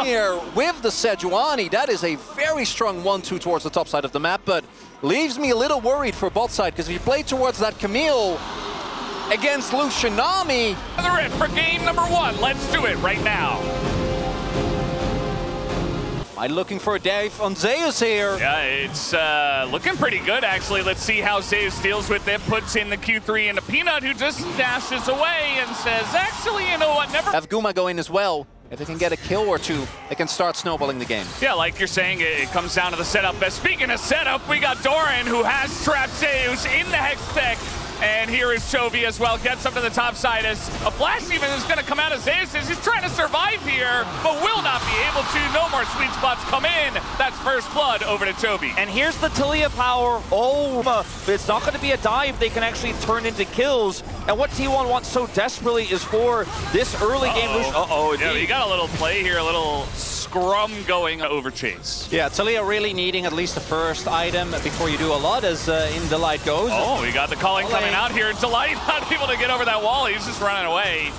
here with the Sejuani. That is a very strong 1-2 towards the top side of the map, but leaves me a little worried for bot side, because if you play towards that Camille against Lucianami... Another it for game number 1. Let's do it right now. I'm looking for a dive on Zeus here. Yeah, it's looking pretty good, actually. Let's see how Zeus deals with it. Puts in the Q3 into Peanut, who just dashes away and says, actually, you know what, never... Have Guma go in as well. If they can get a kill or two, they can start snowballing the game. Yeah, like you're saying, it comes down to the setup. But speaking of setup, we got Doran, who has trapped Zeus in the Hex Tech. And here is Chovy as well, gets up to the top side as a flash even is going to come out of Zeus. He's trying to survive here, but will not be able to. No more sweet spots come in. That's first blood over to Chovy. And here's the Taliyah power. Oh, it's not going to be a dive. They can actually turn into kills. And what T1 wants so desperately is for this early game. Yeah, you got a little play here, a little scrum going over Chase. Yeah, Taliyah really needing at least the first item before you do a lot, as in Delight goes. Oh, we got the calling coming out here. Delight not able to get over that wall. He's just running away.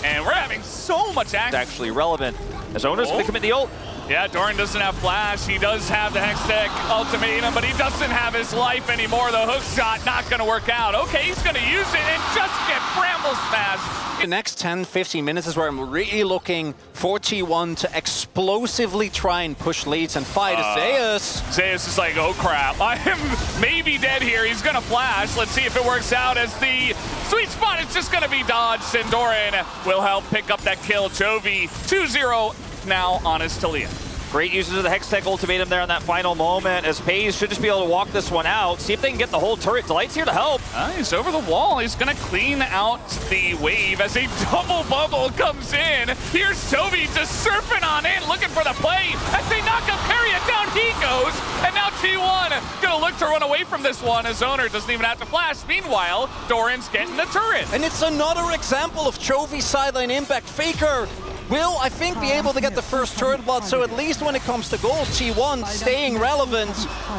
And we're having so much action. It's actually relevant as Oner's going to commit the ult. Yeah, Doran doesn't have flash. He does have the Hextech ultimatum, but he doesn't have his life anymore. The hook shot not going to work out. Okay, he's going to use it and just get bramble smashed. The next 10-15 minutes is where I'm really looking for T1 to explosively try and push leads and fight Zeus. Zeus is like, oh crap, I am maybe dead here. He's going to flash. Let's see if it works out, as the sweet spot is just going to be dodged, and Doran will help pick up that kill. Chovy 2-0 now on his Taliyah. Great uses of the Hextech ultimatum there in that final moment, as Peyz should just be able to walk this one out. See if they can get the whole turret. Delight's here to help. He's over the wall. He's going to clean out the wave as a double bubble comes in. Here's Chovy just surfing on in, looking for the play. As they knock up Keria, down he goes. And now T1 going to look to run away from this one, as Oner doesn't even have to flash. Meanwhile, Doran's getting the turret. And it's another example of Chovy's sideline impact. Faker will, I think, be able to get the first turret blood, so at least when it comes to gold, T1 staying relevant,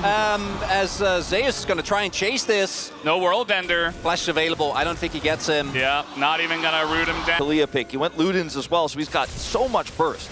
as Zeus is going to try and chase this. No world ender. Flash available. I don't think he gets him. Yeah, not even going to root him down. Taliyah pick. He went Ludens as well, so he's got so much burst.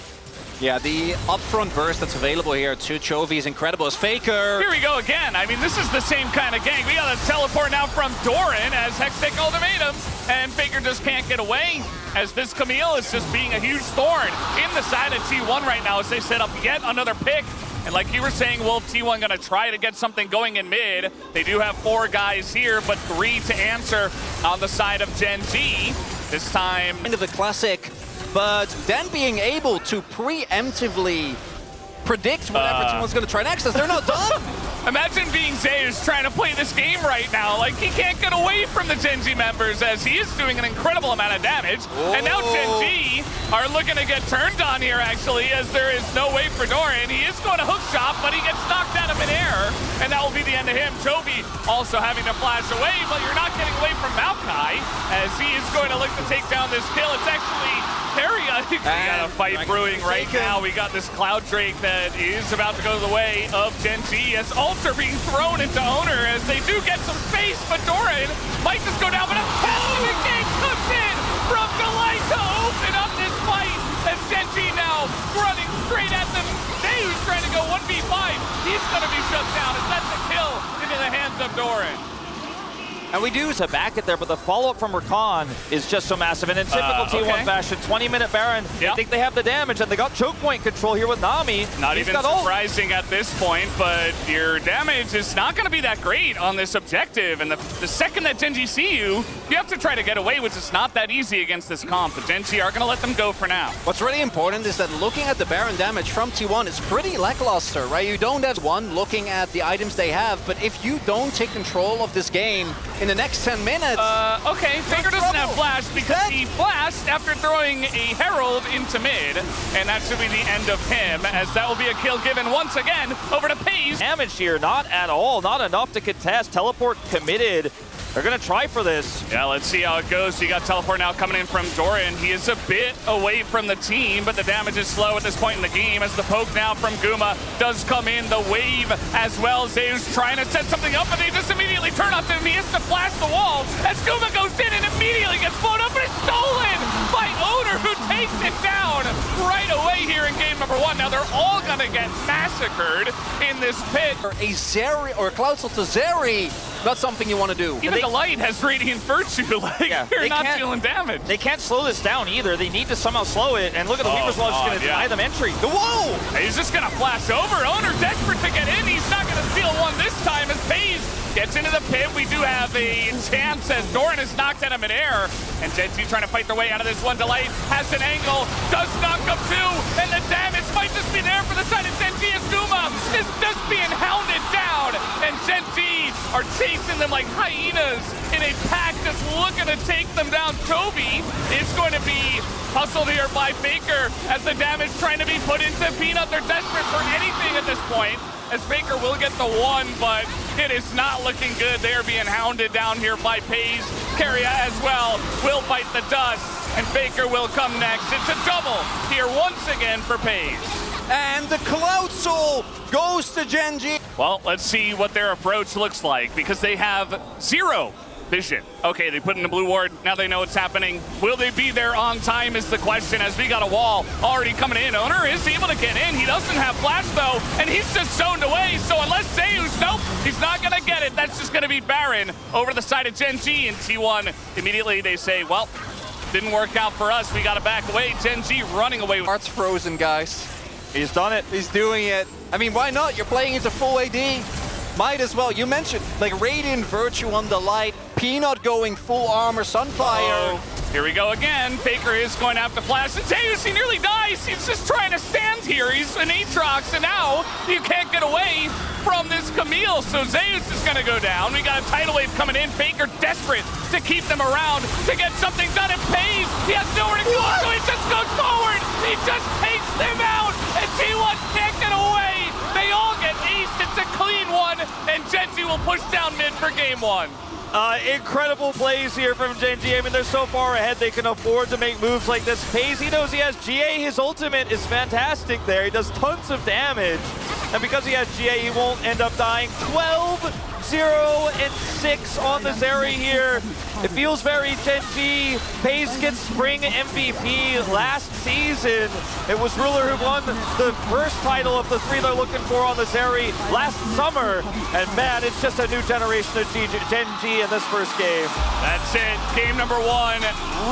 Yeah, the upfront burst that's available here to Chovy is incredible. As Faker... Here we go again. I mean, this is the same kind of gang. We got a teleport now from Doran as Hextech ultimatum, and Faker just can't get away, as this Camille is just being a huge thorn in the side of T1 right now as they set up yet another pick. And like you were saying, Wolf, T1 going to try to get something going in mid. They do have 4 guys here, but 3 to answer on the side of Gen G. This time... Kind of the classic, but then being able to preemptively predict whatever T1's going to try next, as they're not done. Imagine being Zeus trying to play this game right now. Like, he can't get away from the Gen G members, as he is doing an incredible amount of damage. Whoa. And now Gen G are looking to get turned on here, actually, as there is no way for Doran. He is going to hook shot, but he gets knocked out of midair, and that will be the end of him. Chovy also having to flash away, but you're not getting away from Maokai, as he is going to look to take down this kill. It's actually Keria. We got a fight brewing right now. We got this Cloud Drake that is about to go the way of Gen G, as Alter being thrown into Oner, as they do get some space, but Doran might just go down, but a fantastic game comes in from Delight to open up this fight, as Gen G now running straight at them. Zeus trying to go 1v5. He's going to be shut down, as that's a kill into the hands of Doran. And we do to back it there, but the follow-up from Rakan is just so massive. And in typical T1 fashion, 20-minute Baron, I think they have the damage, and they got choke point control here with Nami. Not even surprising at this point, but your damage is not going to be that great on this objective. And the second that Gen G see you, you have to try to get away, which is not that easy against this comp. But Gen G are going to let them go for now. What's really important is that looking at the Baron damage from T1 is pretty lackluster, right? You don't have one looking at the items they have, but if you don't take control of this game in the next 10 minutes... okay, Faker doesn't have flash because he flashed after throwing a Herald into mid, and that should be the end of him, as that will be a kill given once again over to Peyz. Damage here, not at all, not enough to contest. Teleport committed. They're going to try for this. Yeah, let's see how it goes. So you got teleport now coming in from Doran. He is a bit away from the team, but the damage is slow at this point in the game, as the poke now from Guma does come in. The wave as well. Zeus trying to set something up, but they just immediately turn off him. He has to blast the wall as Guma goes in and immediately gets blown up, but it's stolen by Oner, who takes takes it down right away here in game number 1. Now they're all gonna get massacred in this pit. Or a Zeri or a Cloudsoul to Zeri, not something you want to do. Even Delight has Radiant Virtue, like you're not dealing damage. They can't slow this down either. They need to somehow slow it. And look at the Weaver's Wall just gonna deny them entry. Whoa! He's just gonna flash over. Oner desperate to get in. He's not gonna steal one this time as Peyz gets into the pit. We do have a chance as Doran is knocked at him in air. And Gen G trying to fight their way out of this one. Delight has an angle, does knock up two, and the damage might just be there for the side of Gen G as Guma is just being hounded down. And Gen G are chasing them like hyenas in a pack, just looking to take them down. Chovy is going to be hustled here by Faker as the damage trying to be put into Peanut. They're desperate for anything at this point, as Faker will get the one, but it is not looking good. They are being hounded down here by Peyz. Keria as well will bite the dust, and Faker will come next. It's a double here once again for Peyz. And the Cloudsoul goes to Gen G. Well, let's see what their approach looks like, because they have zero vision. Okay, they put in the blue ward. Now they know what's happening. Will they be there on time is the question, as we got a wall already coming in. Oner is able to get in. He doesn't have flash though, and he's just zoned away. So unless Zeus, nope, he's not gonna get it. That's just gonna be Baron over to the side of Gen G, and T1 immediately they say, well, didn't work out for us. We gotta back away. Gen G running away. Heart's frozen, guys. He's done it. He's doing it. I mean, why not? You're playing into full AD. Might as well. You mentioned like Radiant Virtue on Delight, Peanut going full armor, Sunfire. Here we go again. Faker is going to have to flash. And Zeus, he nearly dies. He's just trying to stand here. He's an Aatrox, and now you can't get away from this Camille. So Zeus is going to go down. We got a tidal wave coming in. Faker desperate to keep them around to get something done. And Peyz, he has nowhere to go, so he just goes forward. He just takes them out, and T1 can't get away. They all get aced. It's a clean one, and Gen G will push down mid for game 1. Incredible plays here from Gen G. I mean, they're so far ahead, they can afford to make moves like this. Peyz, he knows he has GA. His ultimate is fantastic there. He does tons of damage. And because he has GA, he won't end up dying. 12-0-6 on the Zeri here. It feels very Gen G. Peyz gets Spring MVP last season. It was Ruler who won the first title of the 3 they're looking for on the Zeri last summer. And man, it's just a new generation of Gen G in this first game. That's it. Game number 1,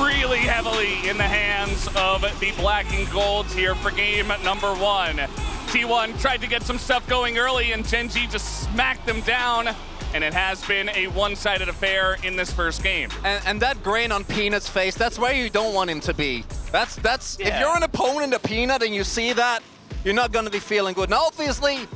really heavily in the hands of the Black and Golds here for game number 1. T1 tried to get some stuff going early, and Gen G just smacked them down. And it has been a one-sided affair in this first game. And that grin on Peanut's face, that's where you don't want him to be. That's if you're an opponent of Peanut and you see that, you're not going to be feeling good. Now, obviously,